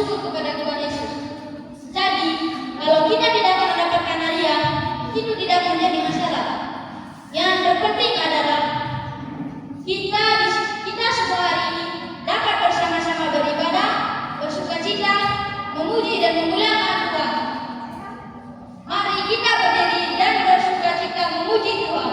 bersyukur kepada Tuhan Yesus. Jadi, kalau kita tidak mendapatkan hadiah, itu tidak menjadi masalah. Yang terpenting adalah kita semua hari ini dapat bersama-sama beribadah, bersukacita, memuji dan memuliakan Tuhan. Mari kita berdiri dan bersukacita memuji Tuhan.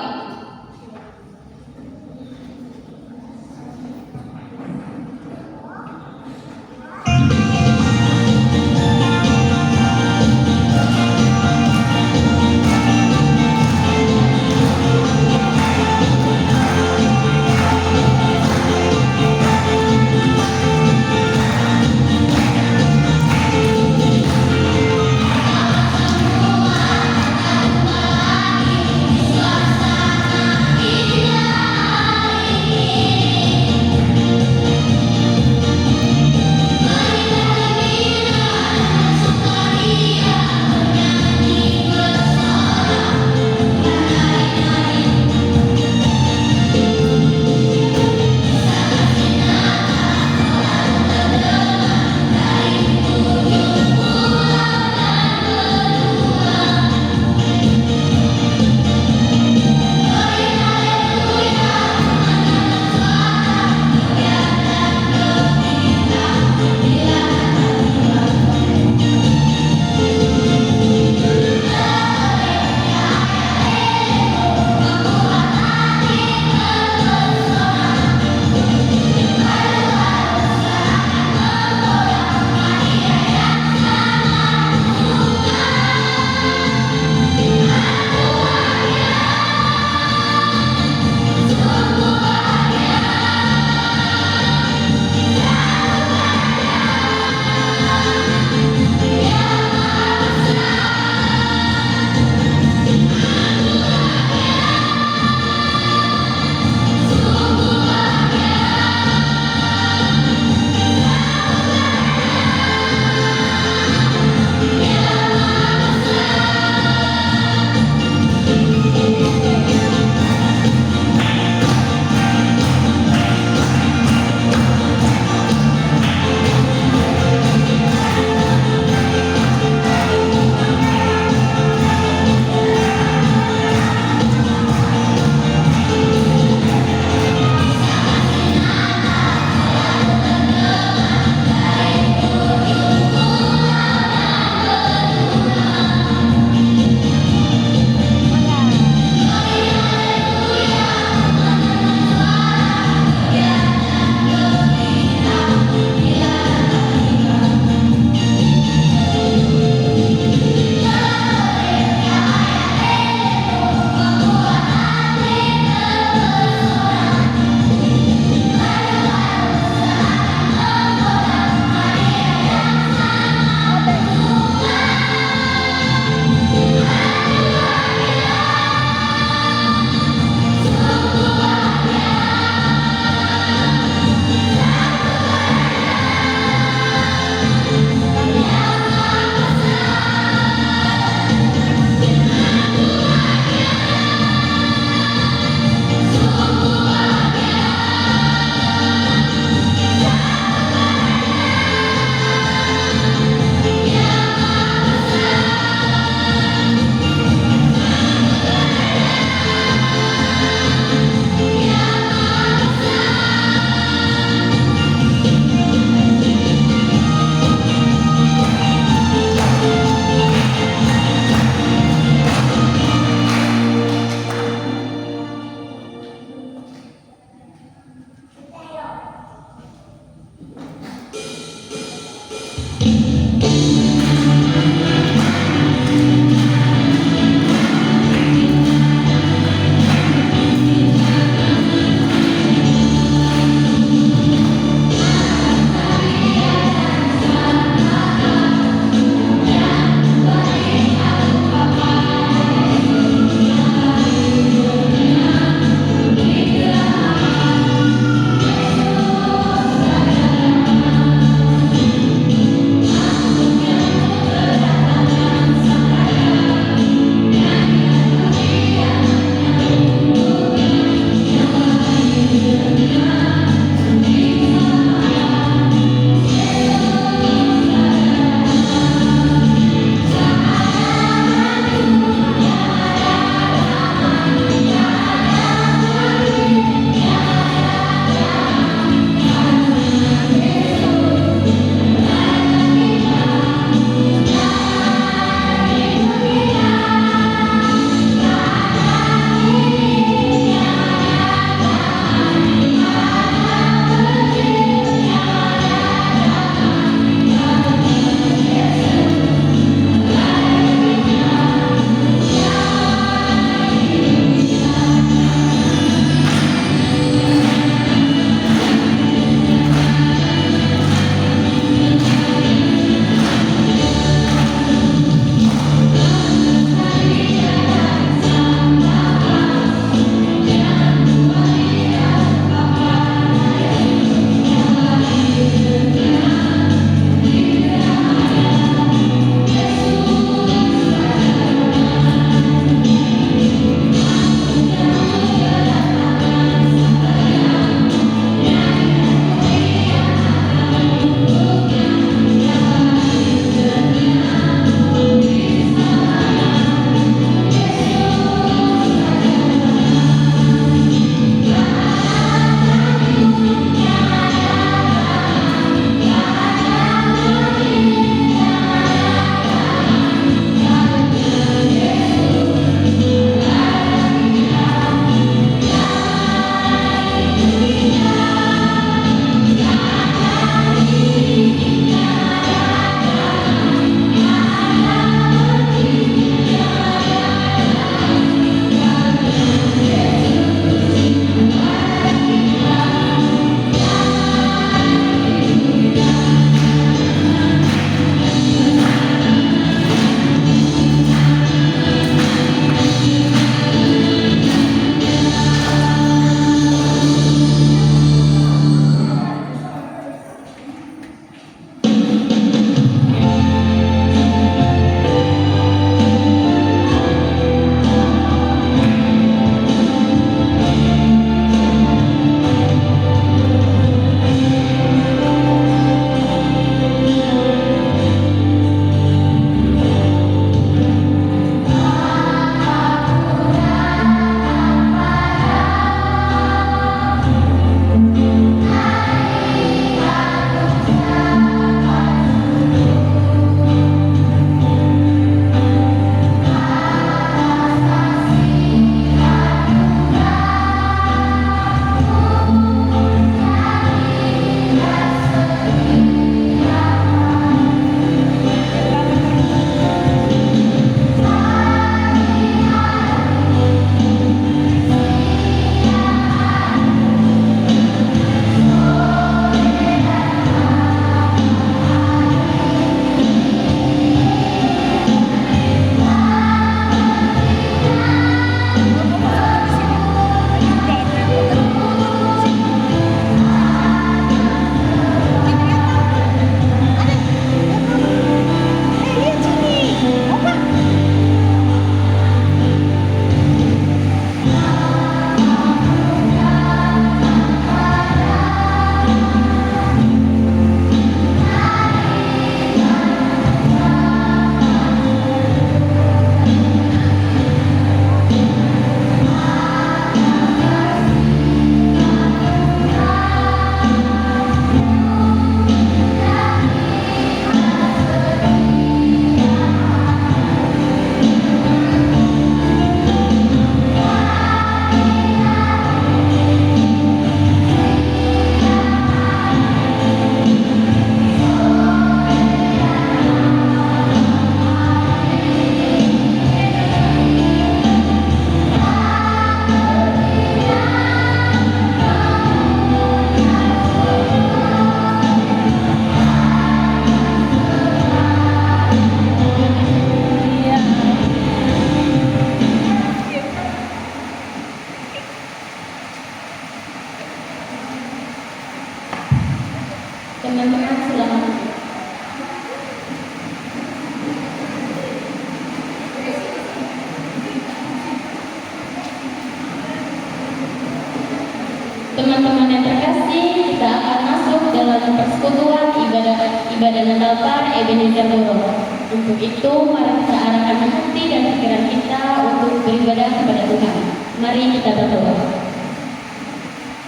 Teman-teman yang terkasih, kita akan masuk dalam persekutuan ibadah Natal Par Ebenezer Doro. Untuk itu, mari kita arahkan hati dan pikiran kita untuk beribadah kepada Tuhan. Mari kita berdoa.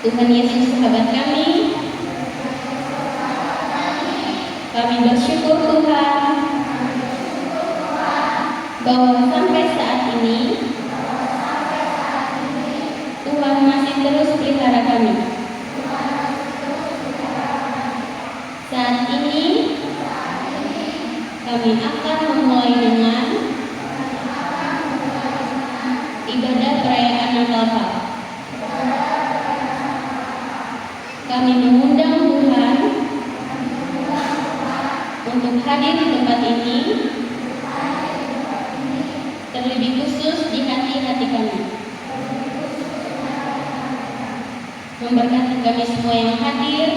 Tuhan Yesus, sahabat kami bersyukur Tuhan bahwa sampai saat ini Tuhan masih terus pelihara kami. Saat ini kami akan memulai dengan ibadah perayaan Natal Par. Kami mengundang Tuhan untuk hadir di tempat ini, terlebih khusus di hati-hati kami. Memberkati kami semua yang hadir,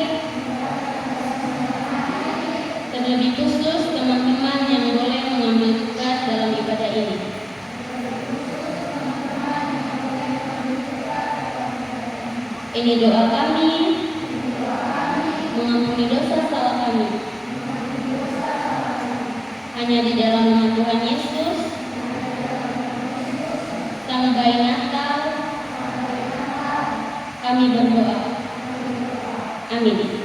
terlebih khusus teman-teman yang boleh mengambil tugas dalam ibadah ini. Ini doa kami, mengampuni dosa salah kami. Hanya di dalam nama Tuhan Yesus, Sang Bayi Natal, kami berdoa. Amin.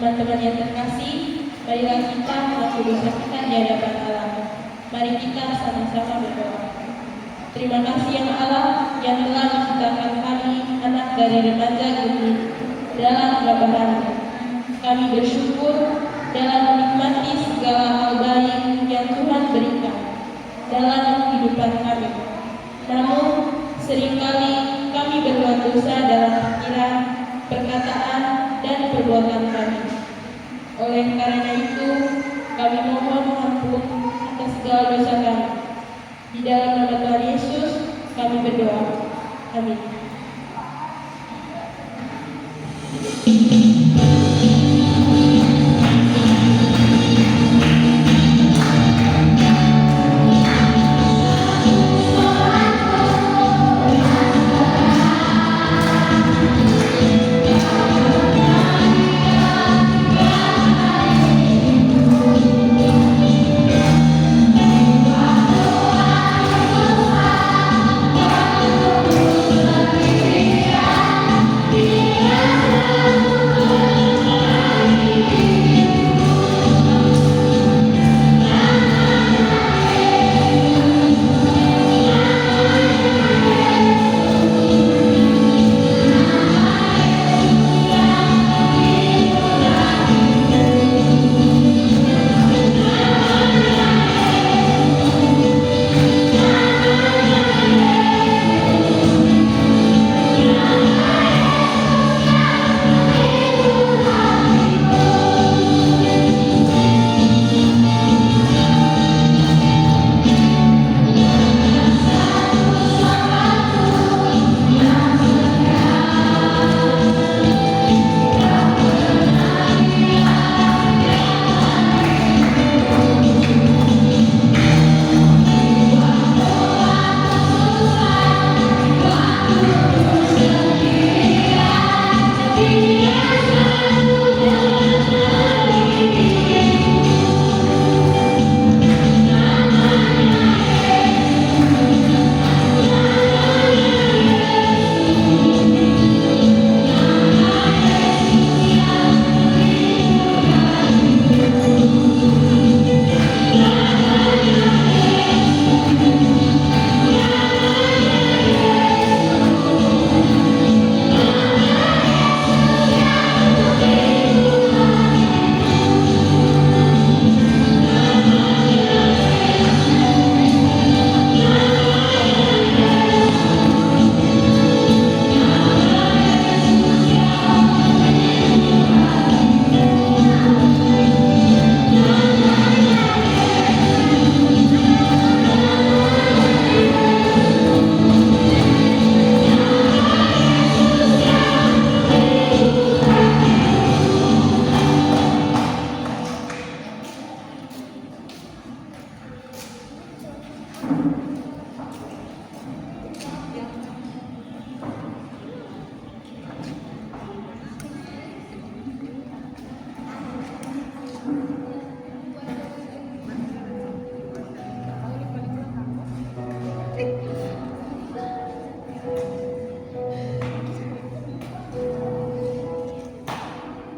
Teman-teman yang terkasih, marilah kita mengaku dosa kita di hadapan Allah. Mari kita sama-sama berdoa. Terima kasih yang Allah yang telah menciptakan kami, anak dari remaja ini, dalam kebahagiaan. Kami bersyukur dalam menikmati segala hal baik yang Tuhan berikan dalam kehidupan kami. Namun, seringkali kami berbuat dosa dalam pikiran, perkataan, dan perbuatan kami. Oleh karena itu, kami mohon ampun atas segala dosa kami. Di dalam nama Tuhan Yesus, kami berdoa. Amin.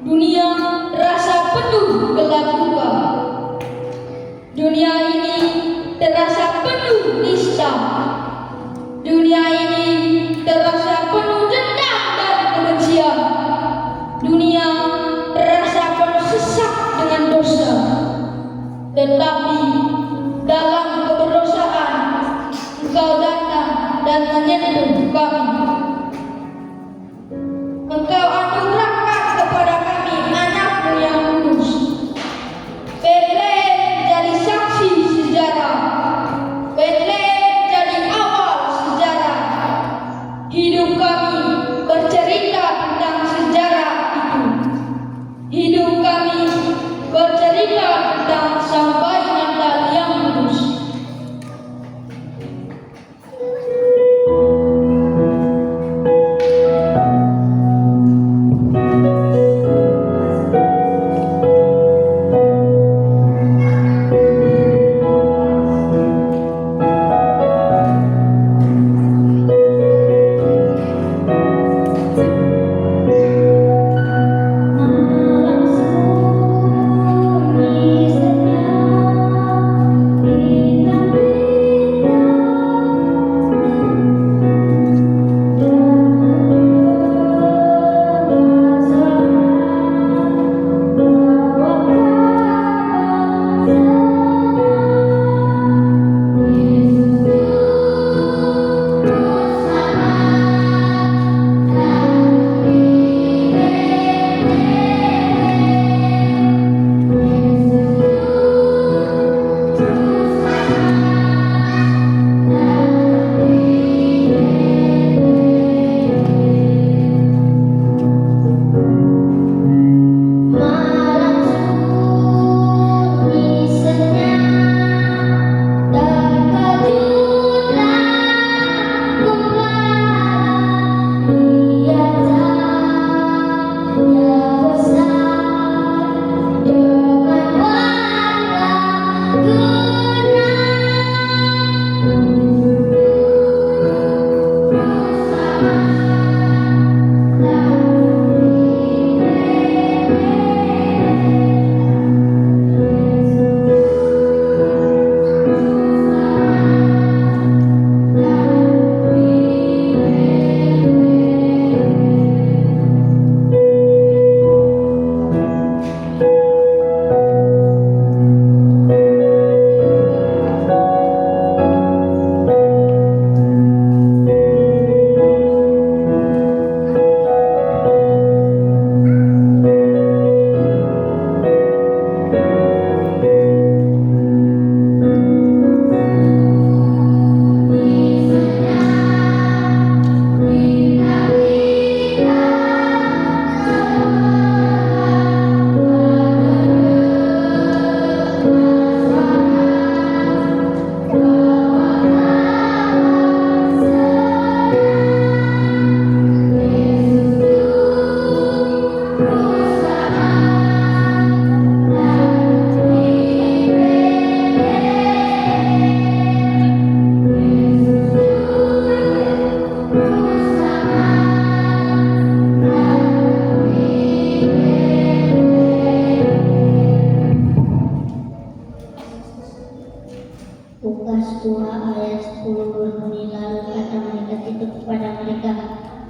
Dunia terasa penuh gelap duka. Dunia ini terasa penuh nista. Dunia ini terasa penuh dendam dan kebencian. Dunia terasa penuh sesak dengan dosa. Tetapi dalam keberdosaan Engkau datang dan menyentuh kami. Engkau anugerahkan kepada kami anak-Mu yang kudus. Betlehem jadi saksi sejarah. Betlehem jadi awal sejarah. Hidup kami bercerita tentang sejarah itu. Hidup kami bercerita tentang Sang Bayi Natal yang kudus.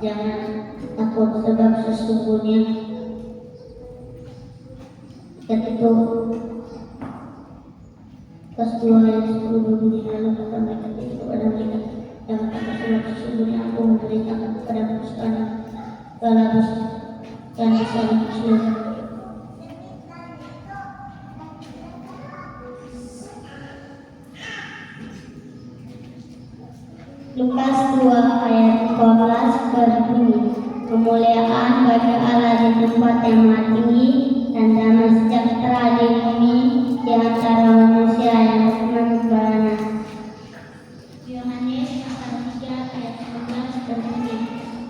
jangan takut sebab sesungguhnya ketika pas 2 ayat 10 berbunyi, lalu kata mereka kepada mereka, jangan takut sebab sesungguhnya aku memberitakan kepadamu sekarang Balabus dan saling kecil. Lukas 2 ayat 12 berbunyi, kemuliaan bagi Allah di tempat yang maha tinggi dan damai sejahtera di bumi di antara manusia yang berkenan. Yohanes pasal 3 ayat 11 berbunyi,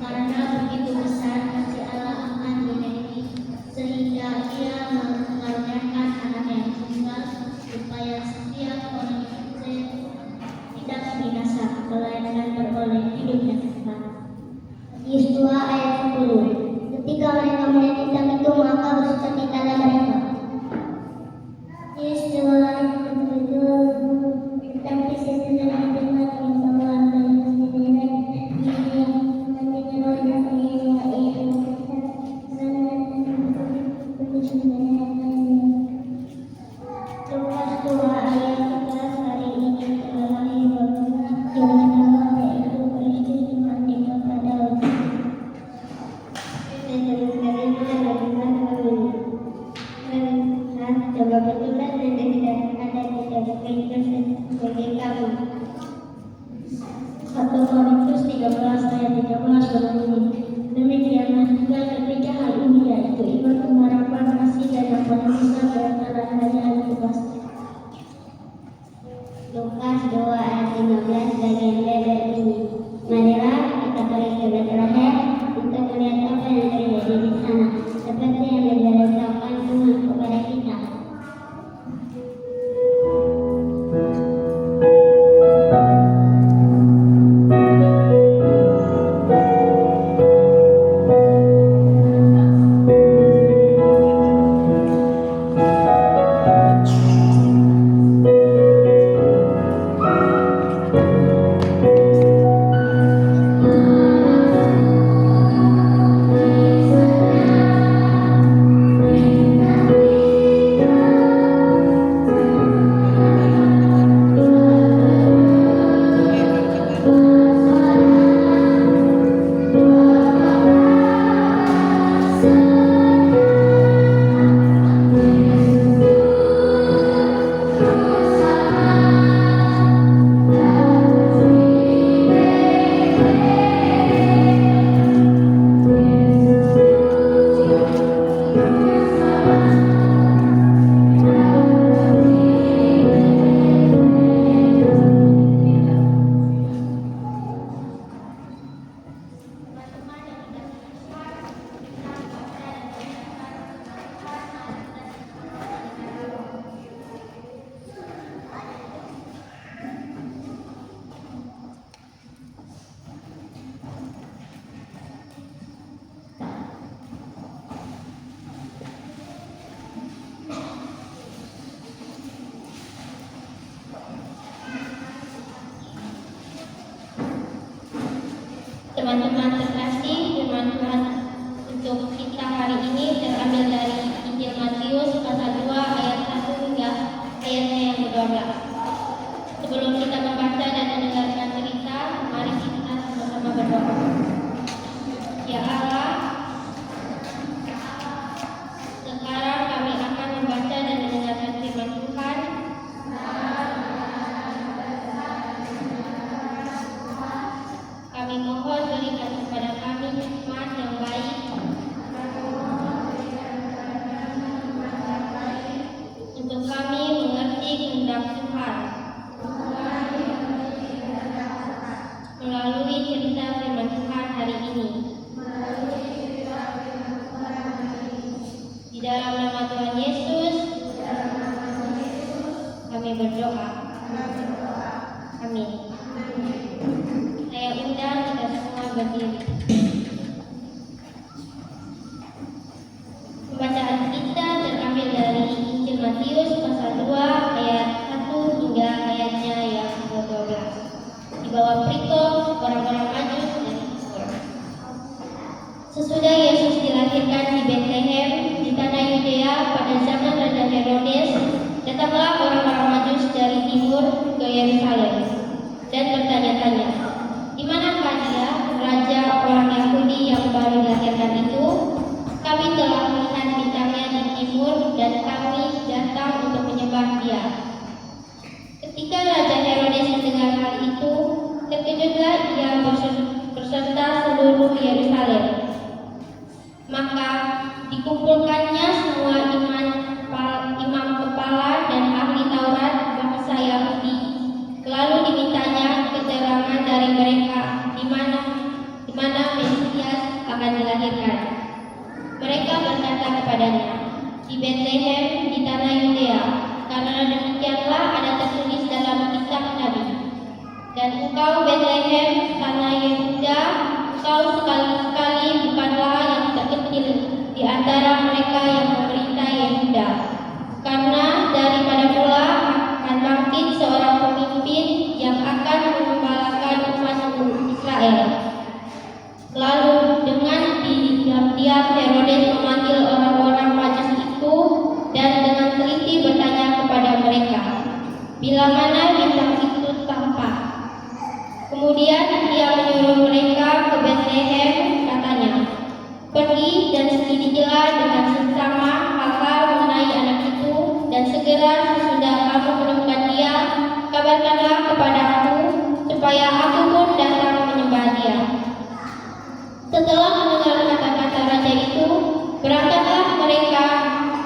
karena begitu besar kasih Allah akan dunia ini sehingga Ia mengaruniakan Anak yang tunggal supaya setiap orang yang percaya tidak binasa melainkan beroleh hidup yang kekal. Yesus 2 ayat 10. Ketika mereka melihat hitam itu, maka bersukacitalah mereka. Yesus 2 ayat 10. Tetapi sesudah mendengar pembawa dari sendiri, ia mendengar Lukas 2 ayat 11 hari ini adalah hari yang pertama, yaitu Kristus mati kepada coba betulan dan tidak ada tidak Kristus sebagai kamu. 1 Korintus 13 ayat 13 berbunyi, demikianlah juga ketika hal ini, yaitu iman, pengharapan, kasih dan dapat bisa berantara hanya itu pasti. Lukas 2 ayat 15 bagian B berbunyi, marilah kita pergi ke Betlehem untuk melihat apa yang terjadi di sana, seperti yang diberitahukan Tuhan kepada kita. Teman-teman terkasih, firman Tuhan untuk kita hari ini terambil dari Injil Matius pasal 2 ayat 1 hingga ayatnya yang ke-12. Sebelum kita membaca dan mendengarkan cerita, mari kita sama-sama berdoa. Ya Allah, sekarang kami akan membaca dan mendengarkan firman Tuhan. Kami mohon berikan kepada kami hikmat yang baik untuk kami mengerti kehendak Tuhan melalui cerita firman Tuhan hari ini. Di dalam nama Tuhan Yesus kami berdoa. Amin. Saya undang kita semua berdiri. Pembacaan kita terambil dari Injil Matius pasal 2 ayat 1 hingga ayatnya yang ke-12. Di bawah perikop orang-orang Majus dan Islam. Sesudah Yesus dilahirkan di Bethlehem di tanah Yudea pada zaman Raja Herodes, datanglah orang-orang Majus dari timur ke Yerusalem dan bertanya-tanya, "Di manakah dia, raja orang Yahudi yang baru dilahirkan itu? Kami telah melihat bintangnya di timur dan kami datang untuk menyembah dia." Ketika Raja Herodes mendengar hal itu, terkejutlah ia berserta seluruh Yerusalem. Maka dikumpulkannya semua imam kepala dan ahli Taurat bangsa Yahudi. Lalu dimintanya keterangan dari mereka di mana Mesias akan dilahirkan. Mereka berkata kepadanya, "Di Bethlehem di tanah Yudea, karena demikianlah ada tertulis dalam kitab Nabi. Dan engkau Bethlehem, tanah Yehuda, engkau sekali-sekali bukanlah yang terkecil di antara mereka yang memerintah Yehuda. Karena daripada pula akan bangkit seorang pemimpin yang akan mengembalakan umat Israel." Lalu dengan diam-diam Herodes memanggil orang-orang Majus itu dan dengan teliti bertanya kepada mereka, "Bila mana bintang itu tampak?" Kemudian ia menyuruh mereka ke Bethlehem, katanya, "Pergi dan selidikilah dengan seksama hal-hal mengenai anak itu, dan segera sesudah kamu menemukan dia, kabarkanlah kepada aku, supaya aku pun datang menyembah dia." Setelah mendengar kata-kata raja itu, berangkatlah mereka,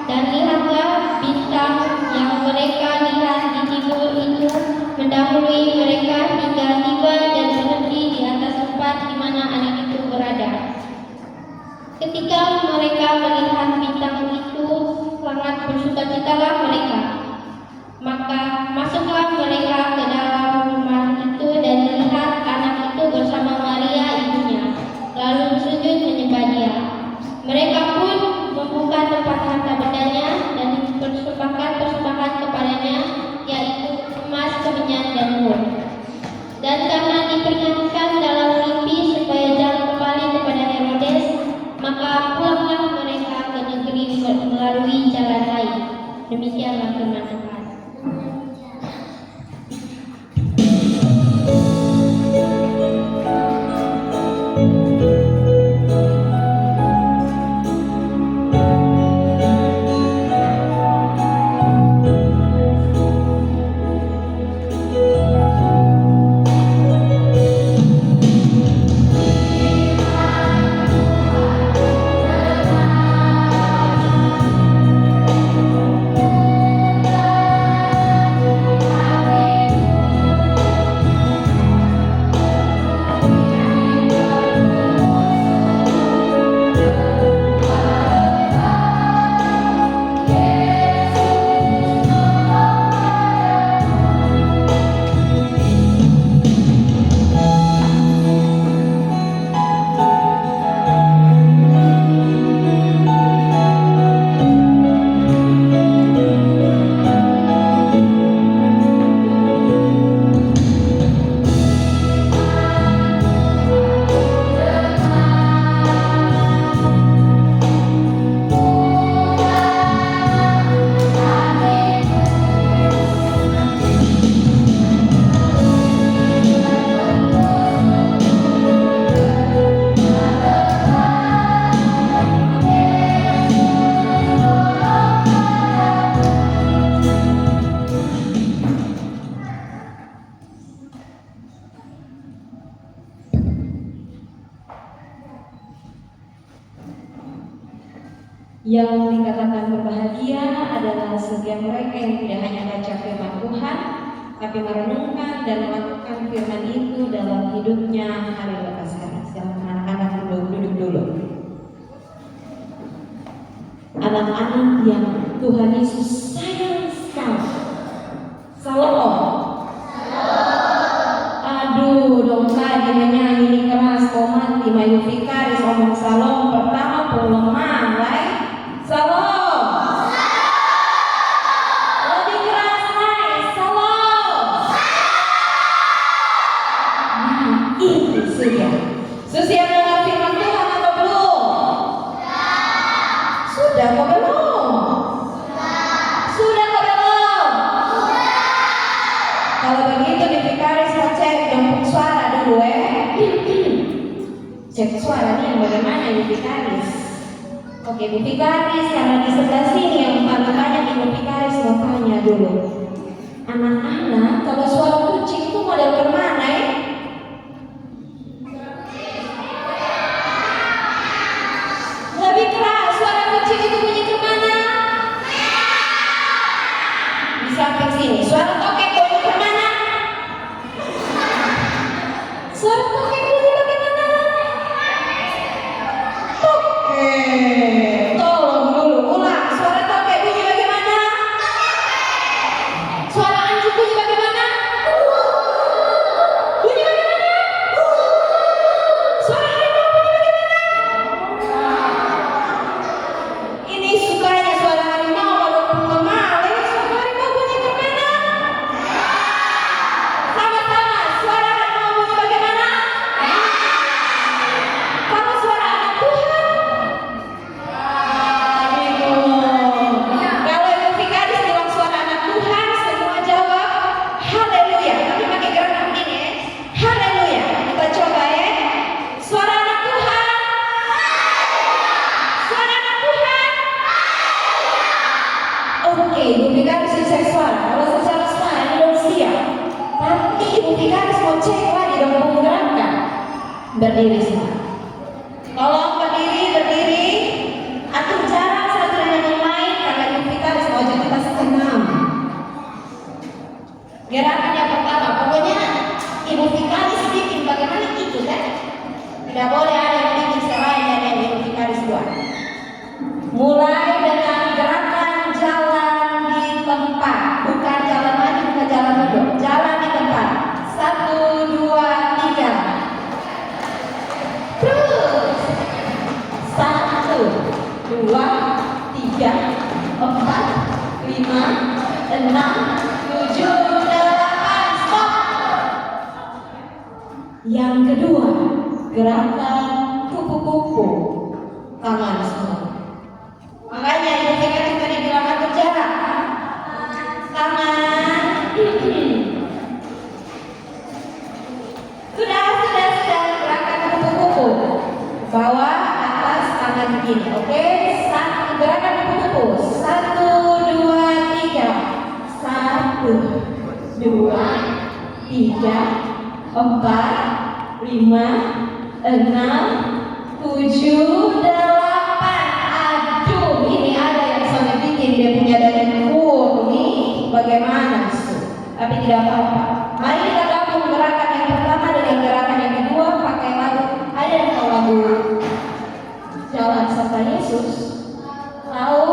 dan lihatlah bintang yang mereka lihat di timur itu mendahului mereka hingga tiba dan berhenti di atas tempat di mana anak itu berada. Ketika mereka melihat bintang itu, sangat bersukacitalah mereka. Maka masuklah mereka ke dalam rumah itu dan melihat anak itu bersama Maria ibunya, lalu bersujud menyembah dia. Mereka pun membuka tempat harta bendanya dan mempersembahkan persembahan kepadanya, yaitu emas, kemenyan, dan mur. Dan karena diperingatkan dalam mimpi supaya jangan kembali kepada Herodes, maka pulanglah mereka ke negeri melalui jalan lain. Demikianlah firman Tuhan. Yang dikatakan berbahagia adalah setiap mereka yang tidak hanya baca firman Tuhan, tapi merenungkan dan melakukan firman itu dalam hidupnya hari lepas hari. Silakan anak-anak duduk dulu. Anak-anak yang Tuhan Yesus sayang sekali. Salam. Aduh, dong tadi menyanyi keras komat di Mayu Fikaris omong salom pertama puleman, right? Salam. Lebih keras, naik. Salam. Nah, itu sudah. Sudah mendengar firman Tuhan atau belum? Cek suara nih yang bagaimana Ibu Vikaris? Oke Ibu Vikaris, karena di sebelah sini yang paling banyak Ibu Vikaris mau tanya dulu. Anak-anak, kalau suara kucing itu model kemana ya? Lebih keras, suara kucing itu bunyi kemana? Di samping sini, suara tokek bunyi kemana? Suara tokek bunyi bagaimana? Tokek. Tolong dulu ulang, suara tokek bunyi bagaimana? Suara anjing bunyi bagaimana? Bunyi bagaimana? Suara harimau bunyi bagaimana? Ini sukanya suara harimau walaupun memaleh, suara harimau bunyi kemana? Sama-sama, suara harimau bunyi bagaimana? Kamu suara anak Tuhan? Kalau Ibu Vikaris bilang suara anak Tuhan, semua jawab haleluya. Tapi pakai gerakan ini ya. Haleluya. Kita coba ya. Suara anak Tuhan. Suara anak Tuhan. Oke, Ibu Vikaris cek suara. Kalau secara suara ini belum siap. Nanti Ibu Vikaris mau cek lagi dong menggerakkan. Berdiri semua. Tolong berdiri. Atur jarak satu dengan yang lain karena Ibu Vikaris mau jadi kita senam. Gerakan yang pertama, pokoknya Ibu Vikaris bikin bagaimana itu kan? Tidak boleh ada yang bikin selain dari yang Ibu Vikaris buat. Mulai dengan gerakan jalan di tempat, bukan jalan maju, bukan jalan mundur, jalan di tempat. 1, 2, 3. Terus 1, 2, 3, 4, 5, 6, 7, 8, stop. Yang kedua, gerakan kupu-kupu, tangan semua. Makanya Ibu Vikaris tadi bilang atur jarak. Tangan. Sudah gerakan kupu-kupu. Bawah, atas, tangan begini, oke? Gerakan kupu-kupu. 1, 2, 3. 1, 2, 3, 4, 5, 6, 7, 8. Aduh, ini ada yang sampai bikin dia punya dada nih. Bagaimana sih? Tapi tidak apa-apa. Mari kita gabung gerakan yang pertama dengan gerakan yang kedua pakai lagu. Ada yang tahu lagu Jalan Serta Yesus? Tahu?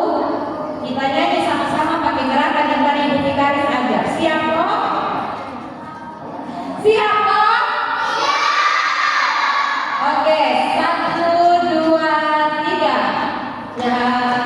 Kita nyanyi sama-sama pakai gerakan yang tadi Ibu Vikaris ajar. Siap kok? Siap kok? Oke, 1, 2, 3. Jalan.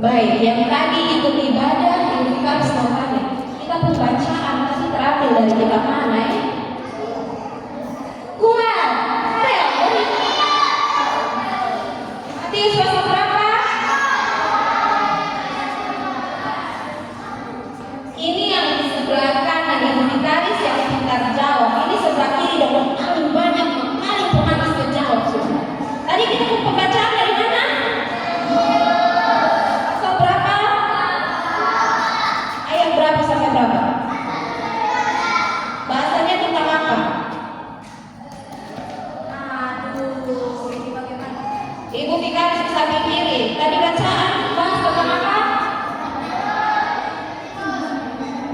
Baik, yang tadi ikut ibadah, Ibu Vikaris mau tanya. Kita pembacaan pasti terambil dari kitab mana ya? Kuat, Matius pasal berapa? Ini yang di sebelah kanan Ibu Vikaris yang pintar jawab. Ini sebelah kiri dong, paling banyak, paling pemanis menjawab sudah. Tadi kita pembacaan dari mana? Pasal berapa?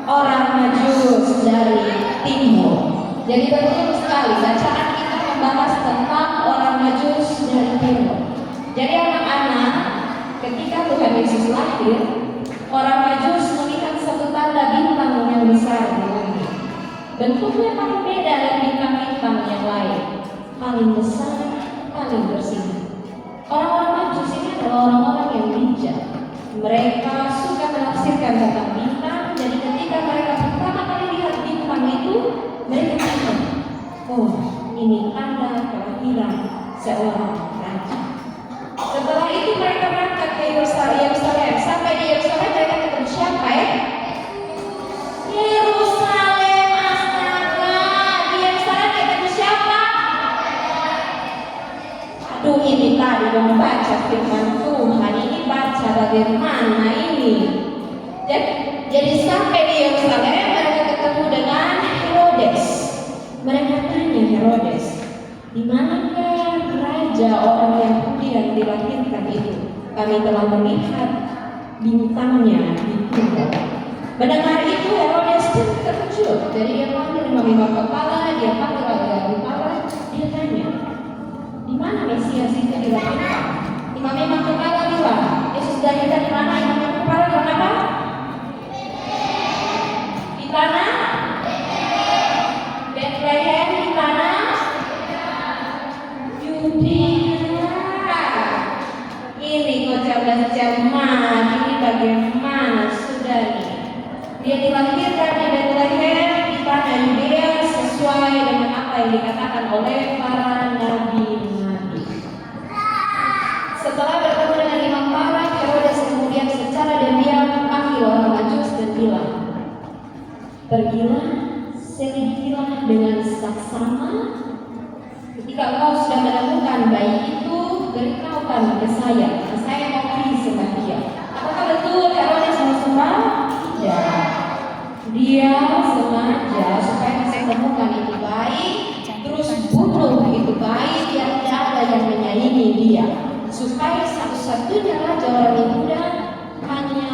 orang Majus dari timur. Jadi betul sekali bacaan kita membahas tentang orang Majus dari timur. Jadi anak-anak, ketika Tuhan Yesus lahir, orang Majus melihat satu tanda bintang yang besar di langit. Bentuknya paling beda dari bintang-bintang yang lain, paling besar, paling bersinar. Orang-orang Majus ini adalah orang-orang yang bijak. Mereka suka menafsirkan tentang bintang. Jadi ketika mereka pertama kali lihat bintang itu, mereka ingat, oh, ini tanda kelahiran seorang raja. Setelah itu mereka berangkat ke Yerusalem. Sampai di Yerusalem mereka ketemu siapa ya? Yerusalem, astaga. Di Yerusalem ketemu siapa? Aduh, ini tadi membaca firman Tuhan. Ini baca bagaimana ini? Jadi sampai di Yerusalem mereka ketemu dengan Herodes. Mereka tanya Herodes, di manakah raja orang Yahudi yang dilahirkan itu? Kami telah melihat bintangnya di tunggal. Mendengar itu Herodes pun terkejut. Jadi dia panggil imam-imam kepala, dia panggil raja kepala, dia tanya, di mana Mesias itu dilahirkan? Imam-imam kepala bilang, Yesus dilahirkan di mana? Imam-imam kepala bilang apa? Di tanah Bethlehem. Di mana? Yudea. Ini kok cerdas-cermat. Ini bagaimana saudari? Dia dilahirkan di Bethlehem di tanah Yudea sesuai dengan apa yang dikatakan oleh para nabi-nabi. Setelah bertemu dengan imam Barak, Herodes kemudian secara diam-diam memanggil orang Majus dan bilang, pergilah, selidikilah dengan saksama. Ketika engkau sudah menemukan bayi itu, beritahukan ke saya mau pergi sama dia. Apakah betul Herodes bersembah? Tidak. Dia sengaja supaya saya temukan itu bayi, terus bunuh itu bayi yang tidak ada yang menyaingi dia, supaya satu-satunya raja orang Yehuda hanya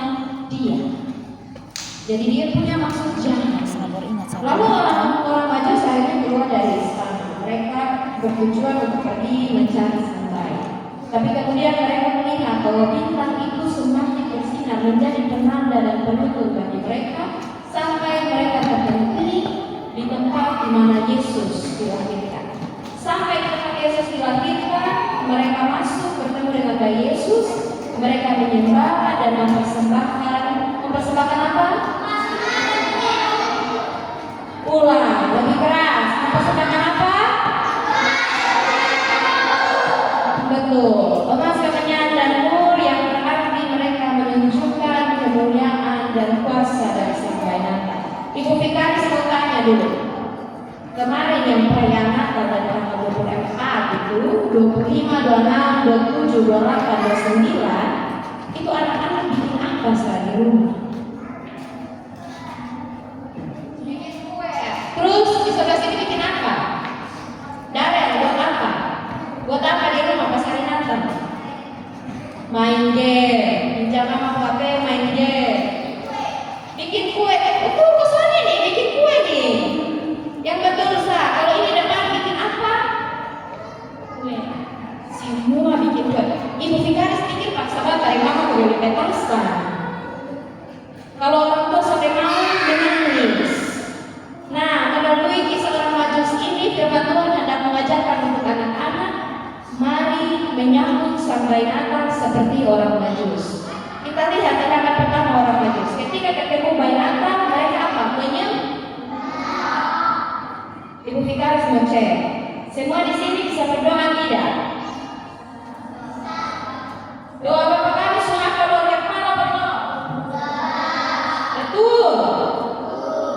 dia. Jadi dia punya maksud jahat. Lalu orang-orang Majus akhirnya keluar dari istana. Mereka bertujuan untuk pergi mencari sang bayi. Tapi kemudian mereka melihat bahwa bintang itu semakin bersinar menjadi penanda dan penuntun bagi mereka sampai mereka berhenti di tempat di mana Yesus dilahirkan. Sampai di tempat Yesus dilahirkan, mereka masuk bertemu dengan bayi Yesus. Mereka menyembah dan mempersembahkan apa? Ulang, lebih keras. Mempersembahkan apa? Betul. Emas, kemenyan, dan mur yang berarti mereka menunjukkan kemuliaan dan kuasa dari sang bayi Natal. Ibu Vikaris mau tanya dulu. Kemarin yang perayaan Natal dan tanggal 24 itu 25, 26, 27, 28, 29 itu anak-anak bikin apa saat di rumah? Bikin kue. Terus di sebelah sini bikin apa? Darel, buat apa? Buat apa di rumah pas hari Natal? Main game. Pinjam sama HP main game. Bikin kue. Betul, kesannya nih bikin kue nih. Yang betul sah. Kalau ini depan bikin apa? Kue. Semua bikin kue. Ibu Vikaris pikir paksa bapak mama perlu dipetaskan. Kalau orang tua sampai mau menangis. Nah, melalui kisah orang Majus ini firman Tuhan hendak mengajarkan untuk anak-anak, mari menyambut sang bayi Natal seperti orang Majus. Kita lihat tindakan pertama orang Majus. Ketika ketemu bayi Natal, mereka apa? Ibu Vikaris mau cek. Semua di sini bisa berdoa tidak? Doa Bapak kami sunat keluarga kepala betul. Betul.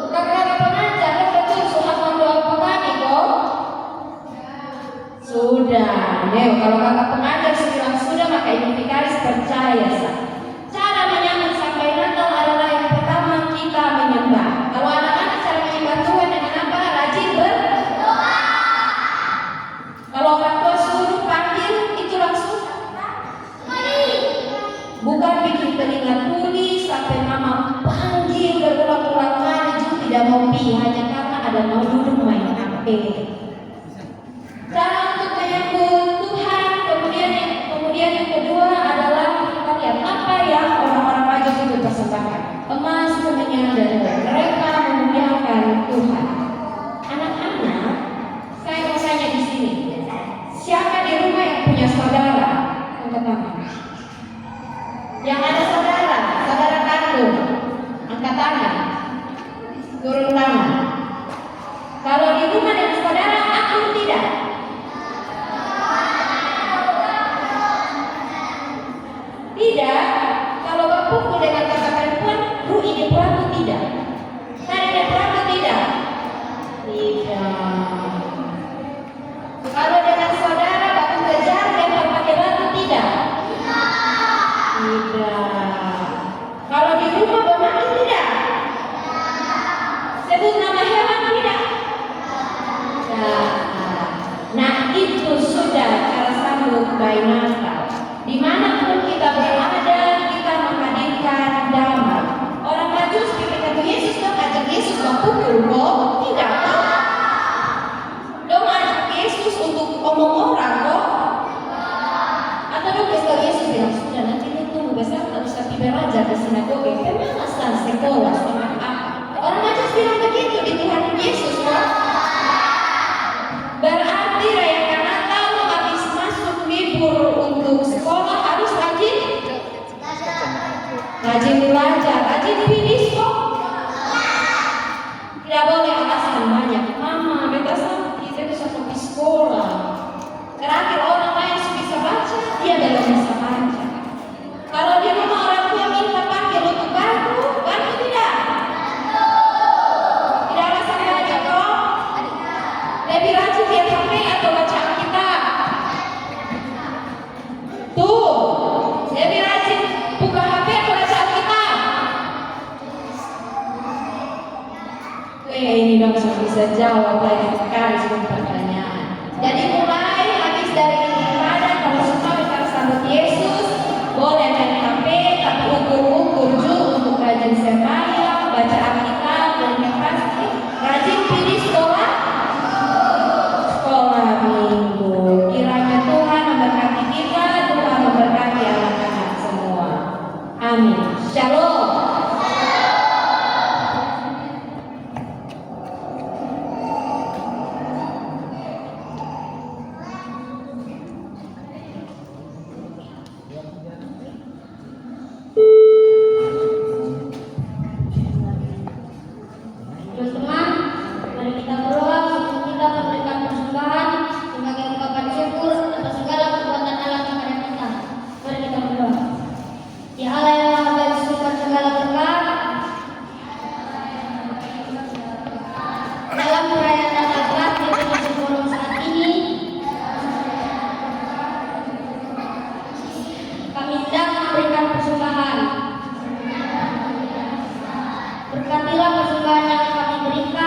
Kakak pengajar betul sunat doa Bapak kami kok. Sudah. Nih kalau kakak pengajar bilang sudah, maka Ibu Vikaris percaya sah. Cara menyambut sang bayi Natal adalah yang pertama kita menyembah. Kalau anak-anak cara menyembah Tuhan dengan apa? Rajin berdoa. Kalau orang tua suruh panggil itu langsung bukan bikin telinga tuli sampai mama panggil berulang-ulang kali. dan mau duduk main HP. Cara untuk menyambut Tuhan, kemudian yang kedua adalah kita lihat apa yang orang-orang majus itu persembahkan. Emas, kemenyan, dan uang. Mereka memuliakan Tuhan. Anak-anak, saya mau tanya di sini, siapa di rumah yang punya saudara? Angkat tangan. Yang ada saudara kandung, angkat tangan. Turun tangan. Kalau di rumah dengan saudara, aku tidak. Tidak. Kalau berkumpul dengan kakak perempuan, ini pelaku tidak. Tadi pelaku tidak. Tidak. Kalau dengan saudara baku kejar dan pakai batu tidak. Tidak. Kalau di rumah bermain tidak. Sebut nama hewan tidak. Nah itu sudah cara sambut bayi Natal. Dimanapun kita berada, kita menghadirkan damai. Orang Majus ketika Yesus dong ajak Yesus berpukul kok tidak kok. Dong ajak Yesus untuk omong orang kok. Atau dong besok Yesus bilang sudah nanti lu tunggu besar terus tapi belajar di sinagoge. Pemanasan sekolah sama apa? Orang Majus bilang begitu di Tuhan Yesus kok. Berarti rayakan Natal habis masuk libur untuk sekolah harus rajin belajar, rajin finish kok. Tidak boleh alasan banyak. Mama, beta sakit, beta sampai sekolah. Terakhir orang lain bisa baca, dia belum bisa baca. Kalau di rumah orang tua minta pakai untuk bantu tidak? Tidak alasan baca kok. Lebih rajin lihat HP atau baca Alkitab. Tuh, lebih rajin buka HP atau baca Alkitab. Ini dong bisa jawab banyak sekali sebelum pertanyaan. Jadi mulai habis dari ibadah kalau semua kita sambut Yesus, boleh main HP tapi ukur-ukur untuk rajin sembahyang, baca Alkitab dan yang pasti rajin pilih sekolah minggu. Kiranya Tuhan memberkati kita, Tuhan memberkati anak-anak semua. Amin. Shalom. Teman-teman, mari kita berdoa sebelum kita memberikan persembahan sebagai ungkapan syukur atas segala perbuatan Allah kepada kita. Mari kita berdoa. Ya Allah yang Maha Baik, sumber segala berkat, dalam perayaan Natal kelak di Indonesia Forum saat ini, kami sedang memberikan persembahan. Berkatilah persembahan yang kami berikan.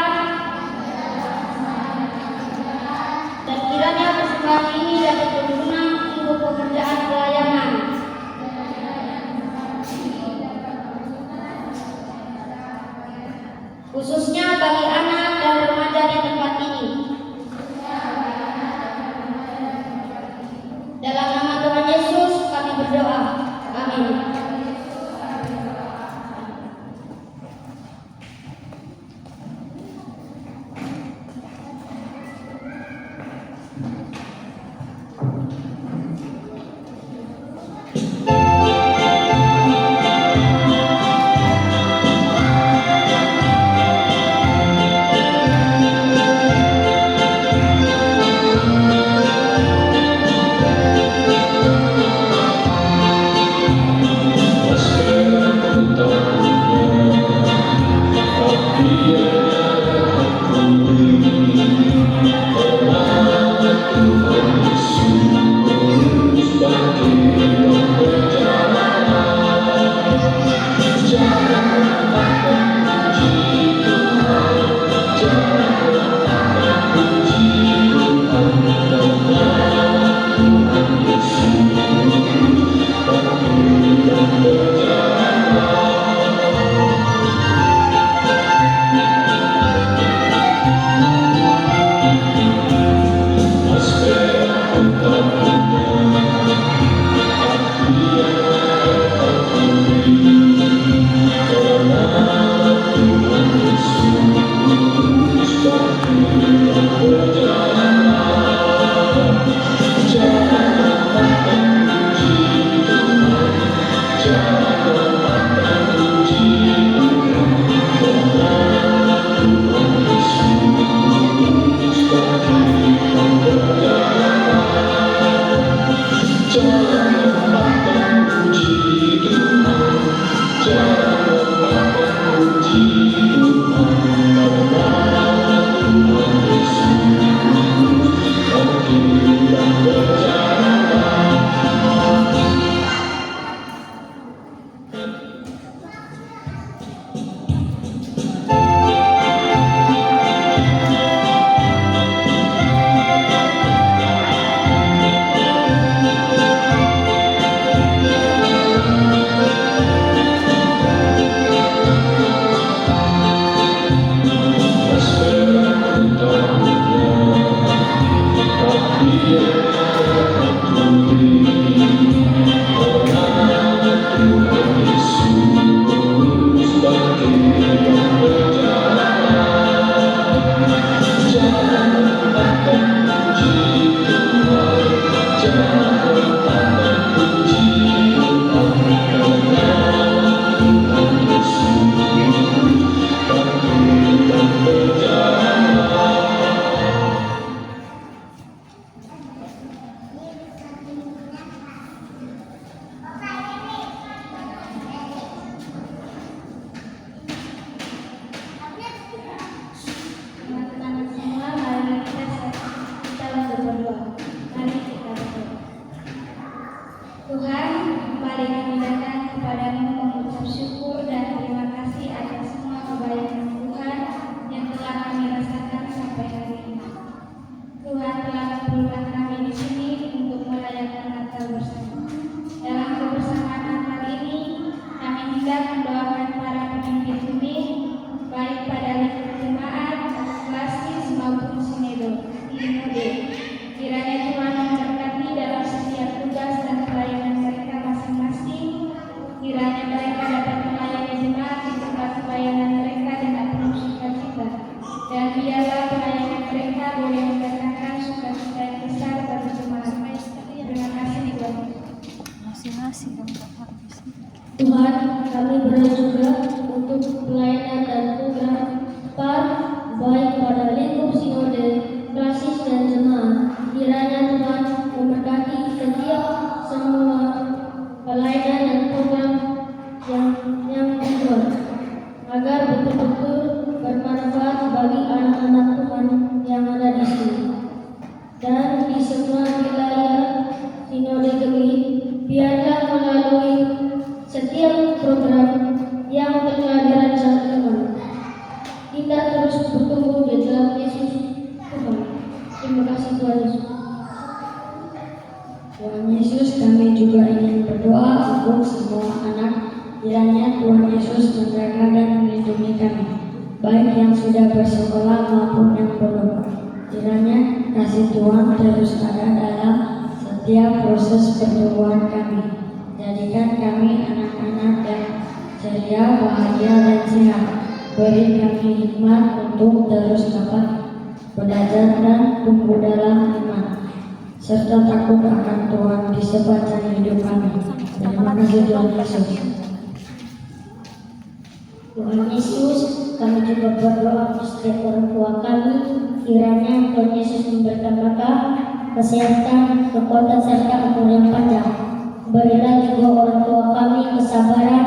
boleh mengatakan sukacita yang besar bagi jemaat. Terima kasih Tuhan. Tuhan, kami berdoa juga untuk pelayanan dan program PAR baik pada lingkup sinode, klasis dan jemaat. Kiranya Tuhan memberkati setiap semua pelayanan dan program yang dibuat agar betul-betul bermanfaat bagi anak-anak Tuhan yang ada di sini. Dan di semua wilayah sinode kami, biarlah melalui setiap program yang telah dirancangkan, kita terus bertumbuh di dalam Yesus Tuhan. Terima kasih Tuhan Yesus. Tuhan Yesus, kami juga ingin berdoa untuk semua anak. Kiranya Tuhan Yesus menjaga dan melindungi kami, baik yang sudah bersekolah maupun yang belum. Kiranya kasih Tuhan terus ada dalam setiap proses pertumbuhan kami. Jadikan kami anak-anak yang ceria, bahagia, dan sehat. Beri kami hikmat untuk terus dapat belajar dan tumbuh dalam iman, serta takut akan Tuhan di sepanjang hidup kami. Terima kasih Tuhan Yesus. Tuhan Yesus, kami juga berdoa untuk setiap orang tua kami. Kiranya Tuhan Yesus memberikan berkah, kesehatan, kekuatan, serta umur yang panjang. Berilah juga orang tua kami kesabaran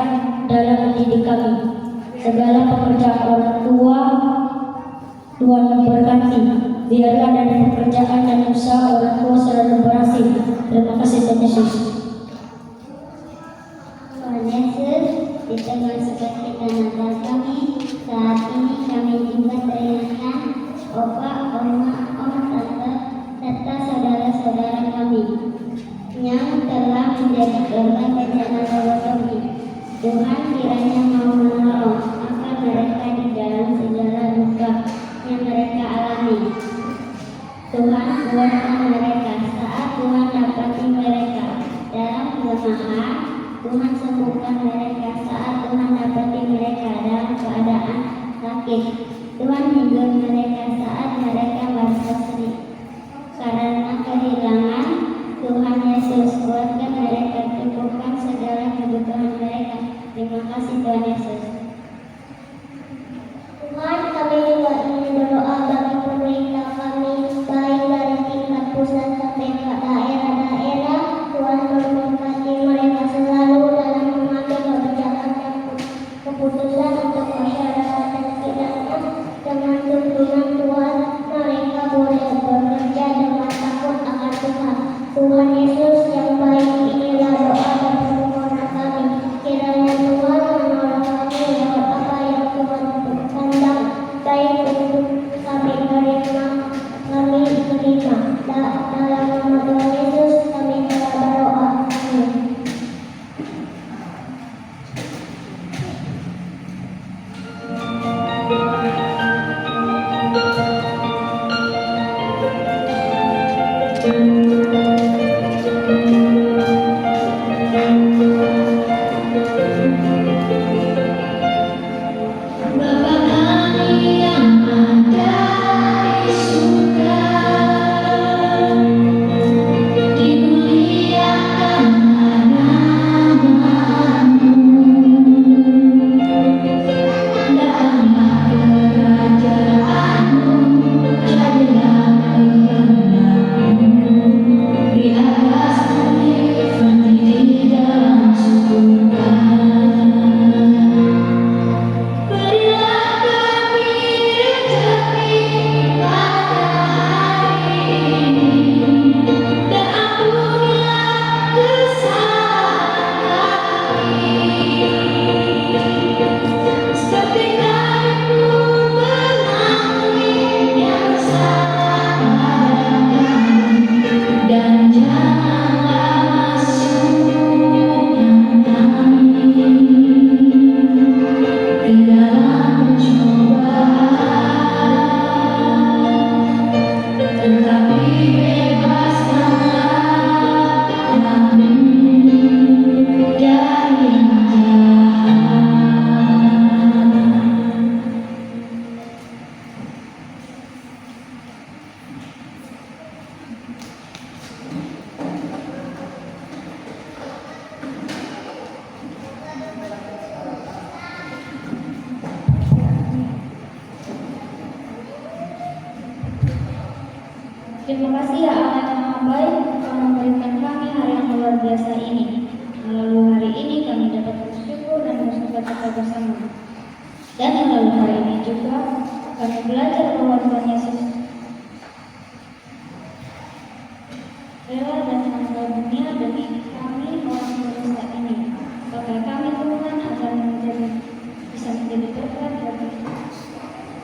dalam mendidik kami. Segala pekerjaan orang tua Tuhan memberkati. Biarlah dari pekerjaan dan usaha orang tua selalu berhasil. Terima kasih Tuhan Yesus. Tuhan Yesus, di tengah sukacita Natal kami, saat ini kami juga teringatkan Opa, Oma, Om, Tante, serta saudara-saudara kami yang telah menjadi korban bencana lewat kami. Tuhan kiranya mau menolong agar mereka di dalam segala duka yang mereka alami. Tuhan kuatkan mereka saat Tuhan dapati mereka dalam kelemahan. Tuhan sembuhkan mereka saat Tuhan dapati mereka dalam keadaan sakit. Tuhan hibur mereka saat mereka merasa sedih karena kehilangan. Tuhan Yesus, kuatkan mereka, cukupkan segala kebutuhan mereka. Terima kasih Tuhan Yesus. Tuhan, kami juga ingin berdoa bagi pemerintah kami, baik dari tingkat pusat sampai ke daerah-daerah. Tuhan memberkati mereka selalu dalam mengambil kebijakan dan keputusan untuk masyarakat dan kiranya dengan tuntunan Tuhan mereka boleh bekerja dengan takut akan Tuhan. Tuhan Yesus yang baik, inilah doa dan permohonan kami. Kiranya Tuhan menolong kami Terima kasih ya Allah yang Maha Baik telah memberikan kami hari yang luar biasa ini. Melalui hari ini kami dapat bersyukur dan bersukacita bersama. Dan melalui hari ini juga kami belajar bahwa Tuhan Yesus rela dan meninggal dunia demi kami orang Indonesia ini. Pakai kami Tuhan agar bisa menjadi berkat bagi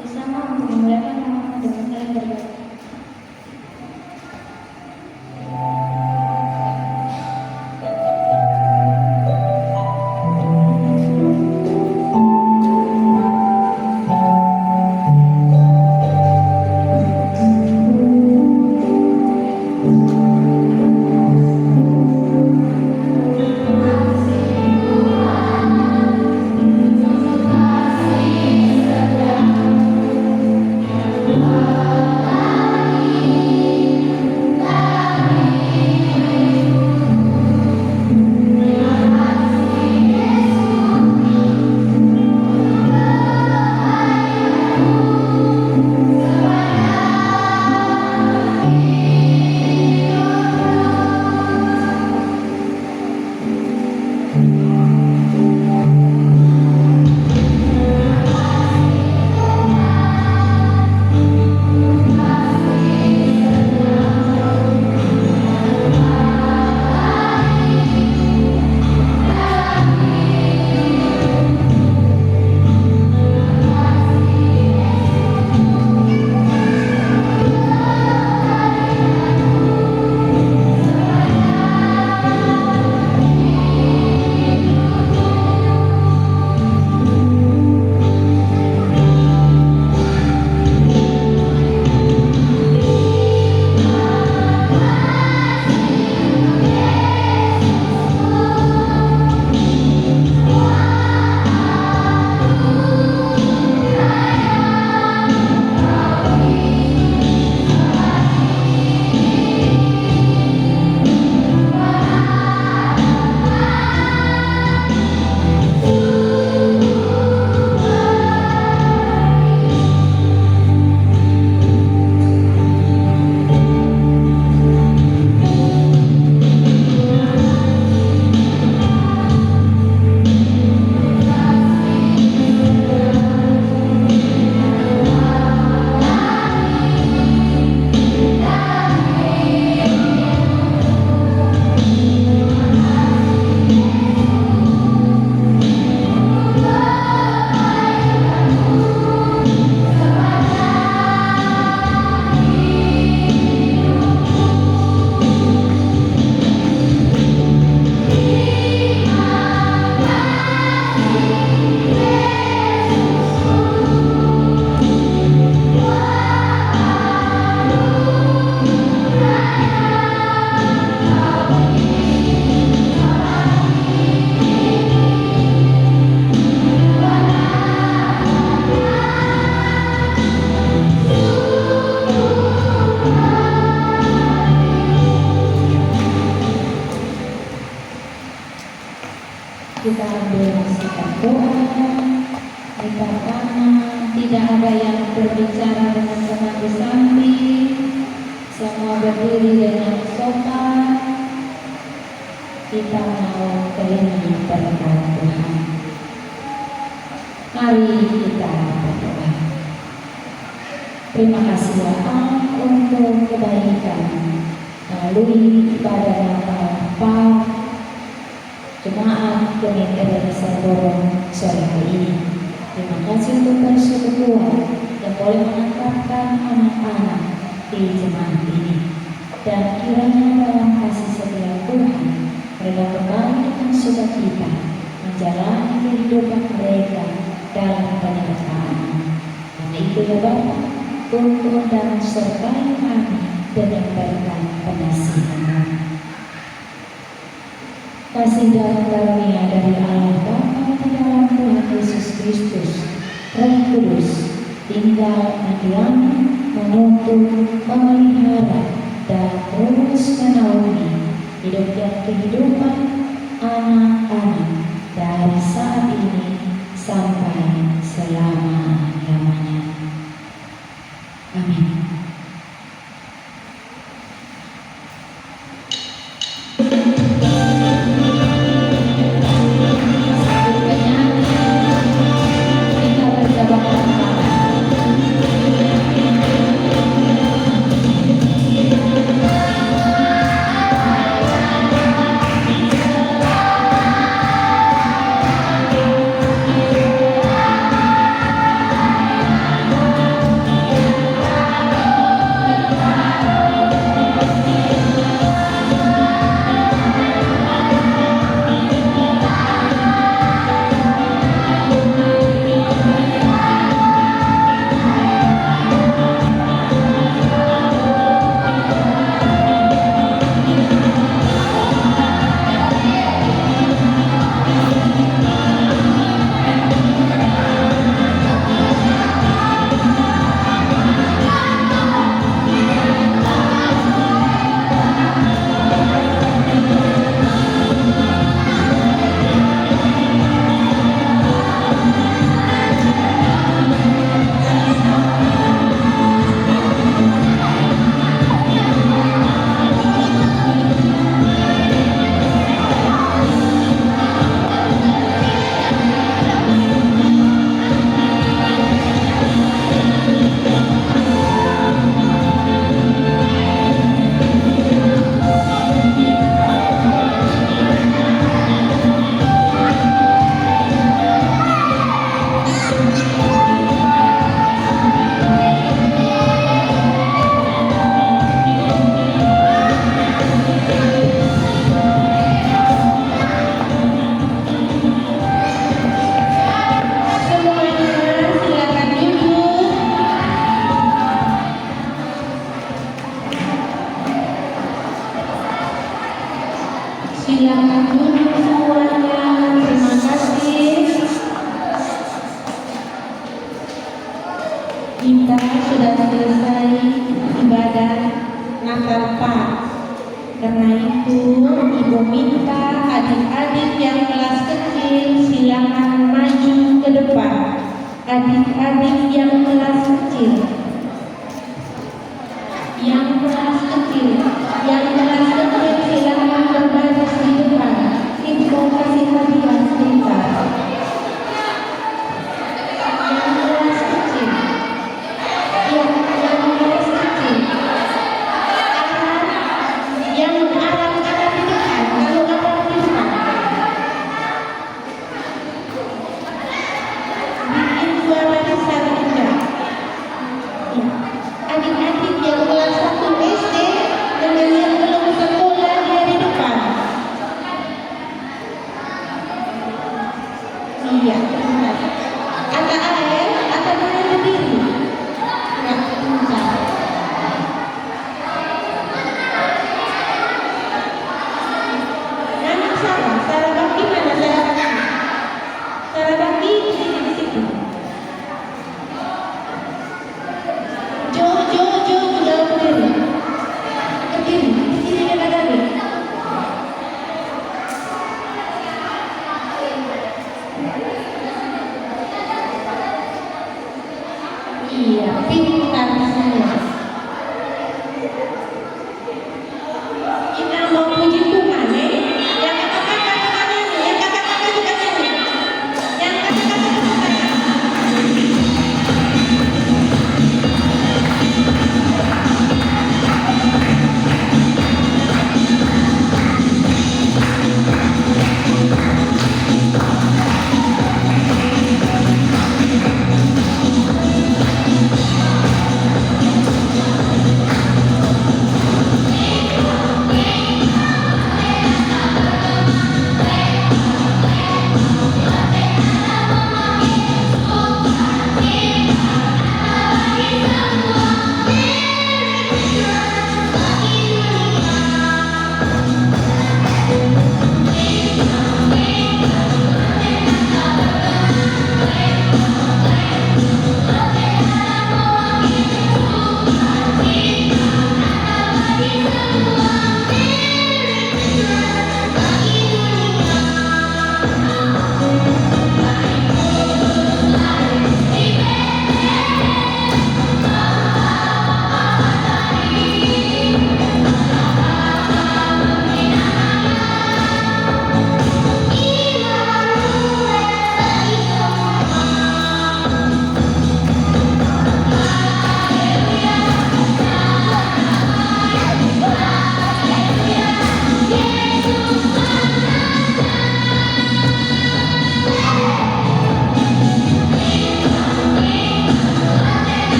bersama untuk memuliakan nama dengan saling berbakti. Kita ambil sikap doa, kita tanam, tidak ada yang berbicara dengan teman di samping, semua berdiri dengan sopan. Kita mau terima berkat Tuhan. Mari kita berdoa. Terima kasih ya Allah untuk kebaikan melalui ibadah Natal Jemaat Komite Besar Borong sore hari ini. Terima kasih untuk persekutuan yang boleh mengantarkan anak-anak di jemaat ini. Dan kiranya dalam kasih setia Tuhan, mereka kembali dengan sukacita menjalani kehidupan mereka dalam penyertaan. Karena itu ya Bapa, tuntun dan sertai kami dengan berkat penasihat. Kasih dan karunia dari Allah Bapa di dalam Tuhan Yesus Kristus, Roh Kudus, tinggal mendiami, menuntun, memelihara, dan terus menaungi hidup dan kehidupan anak-anak dari saat ini sampai selama-lamanya. Amin. Kita sudah selesai ibadah Natal Pak. Karena itu, Ibu minta adik-adik yang kelas kecil silakan maju ke depan. Adik-adik yang kelas kecil. Yang kelas kecil silakan berbaris di depan. Ibu mau kasih hadiah sebentar. Yang kelas kecil. Yang kelas kecil. Yang Arab di depan. Kalau Arab di depan. Bikin dua barisan indah. Ya. Adik-adik yang kelas 1 SD dengan yang belum sekolah dia di depan. Iya, benar. Kata air, kata boleh berdiri. Ya, bentar. Anak Sarah Bakti mana Sarah Bakti? Sarah Bakti di situ. Jo, tinggal berdiri. Berdiri dengan adik. Iya, pintar saya. Kita mau puji Tuhan ya. Yang kakak-kakak ke kanan, yang kakak-kakak ke kanan. Yang kakak-kakak ke kanan.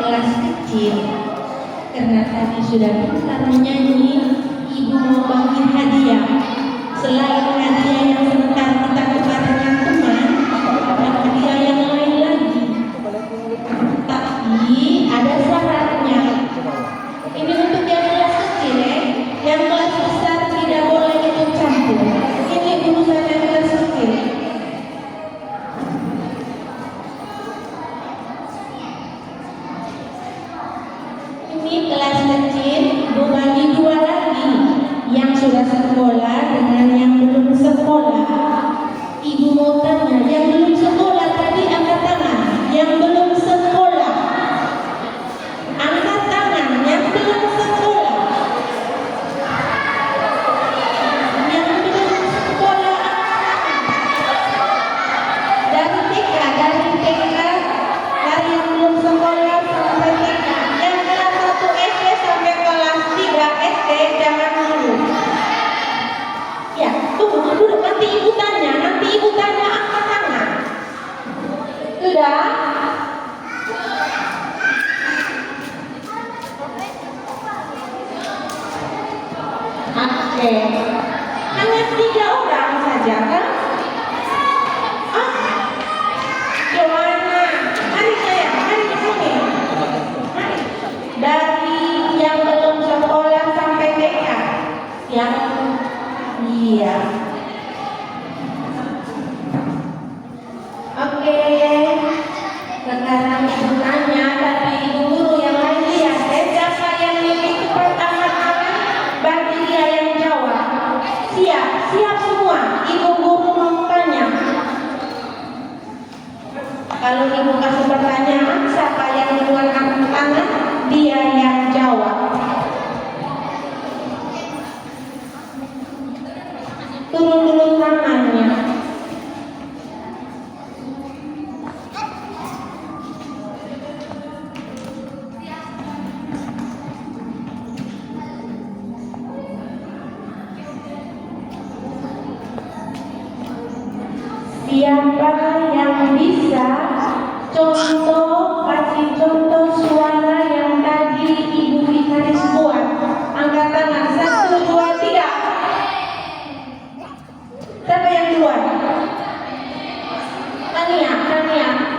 kelas kecil. Karena tadi sudah pintar menyanyi, ibu mau bagi hadiah. Selain hadiah yang sebentar kita kepadanya teman, dan hadiah yang lain lagi. Tapi ada syaratnya. Ini untuk yang kelas kecil ya. Yang kelas besar tidak boleh ikut campur. Ini urusan yang kelas kecil. Ini kelas kecil, ibu bagi dua lagi. Yang sudah sekolah dengan yang belum sekolah. Ibu mau tanya, yang belum sekolah tadi angkat tangan. Yang belum sekolah angkat tangan. Yang belum sekolah. Yang belum sekolah dari TK, dari yang belum sekolah sampai TK. Yang kelas 1 SD sampai kelas 3 SD jangan dulu. Ya, tunggu dulu, nanti ibu tanya angkat tangan. Sudah? Oke. Hanya 3 orang saja kan? Joanna, mari sayang, mari ke sini. Mari. Dari yang belum sekolah sampai TK. Yang iya. Oke. Sekarang ibu tanya dari ibu guru yang lain lihat. Siapa yang lebih cepat angkat-angkat bagi dia yang jawab. Siap semua. Ibu guru mau tanya. Kalau ibu kasih pertanyaan, siapa yang duluan angkat tangan, dia yang jawab. Turun dulu tangannya. Siapa yang bisa kasih contoh suara yang tadi Ibu Ikaris buat? Angkat tangan, 1, 2, 3. Siapa yang duluan? Tania,